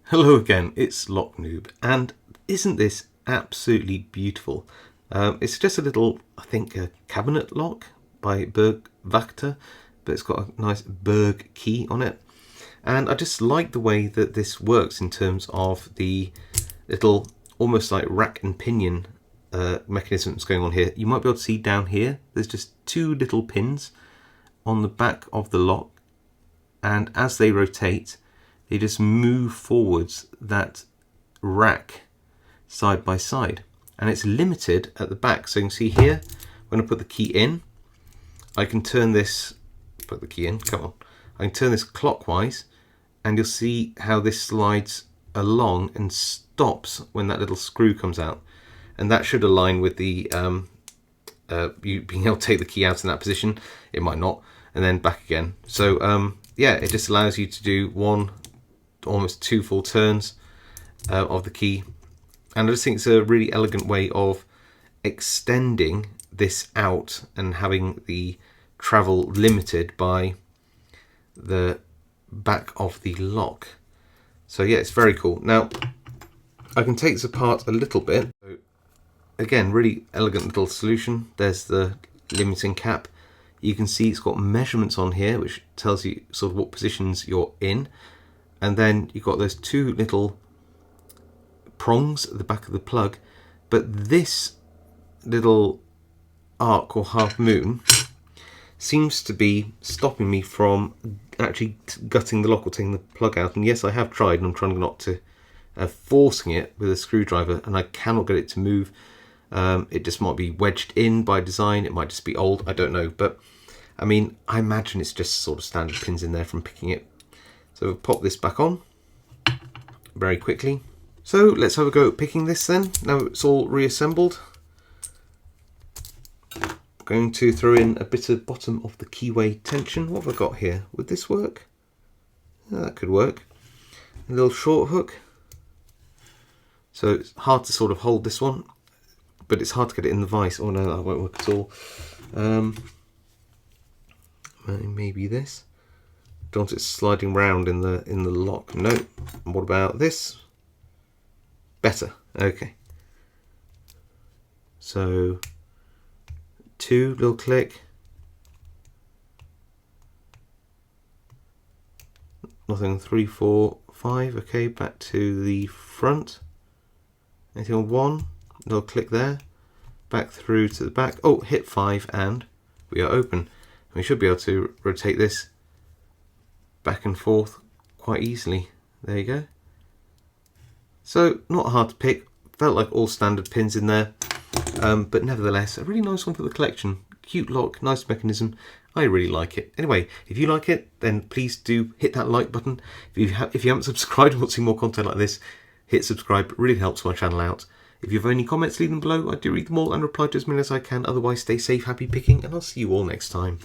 Hello again, it's Noob, and isn't this absolutely beautiful? It's just a little, I think, a cabinet lock by Burg Wachter, but it's got a nice Burg key on it. And I just like the way that this works in terms of the little, almost like rack and pinion mechanisms going on here. You might be able to see down here, there's just two little pins on the back of the lock, and as they rotate, they just move forwards that rack side by side, and it's limited at the back. So you can see here, when I put the key in, I can turn this, put the key in, come on, I can turn this clockwise, and you'll see how this slides along and stops when that little screw comes out, and that should align with the you being able to take the key out in that position. It might not, and then back again. So yeah, it just allows you to do almost two full turns of the key, and I just think it's a really elegant way of extending this out and having the travel limited by the back of the lock. So yeah, it's very cool. Now I can take this apart a little bit. So, again, really elegant little solution. There's the limiting cap. You can see it's got measurements on here which tells you sort of what positions you're in. And then you've got those two little prongs at the back of the plug, but this little arc or half moon seems to be stopping me from actually gutting the lock or taking the plug out. And yes, I have tried, and I'm trying not to forcing it with a screwdriver, and I cannot get it to move. It just might be wedged in by design, it might just be old, I don't know, but I mean, I imagine it's just sort of standard pins in there from picking it. So we'll pop this back on very quickly. So let's have a go at picking this then. Now it's all reassembled. I'm going to throw in a bit of bottom of the keyway tension. What have I got here? Would this work? Yeah, that could work. A little short hook. So it's hard to sort of hold this one, but it's hard to get it in the vise. Oh no, that won't work at all. Maybe this. Don't want it sliding round in the lock. No. And what about this? Better. Okay. So 2 little click. Nothing. 3, 4, 5. Okay, back to the front. Anything on 1? Little click there. Back through to the back. Oh, hit 5 and we are open. We should be able to rotate this back and forth quite easily. There you go. So not hard to pick, felt like all standard pins in there, but nevertheless a really nice one for the collection. Cute lock, nice mechanism, I really like it. Anyway, if you like it, then please do hit that like button. If you haven't subscribed and want to see more content like this, hit subscribe, it really helps my channel out. If you have any comments, leave them below. I do read them all and reply to as many as I can. Otherwise, stay safe, happy picking, and I'll see you all next time.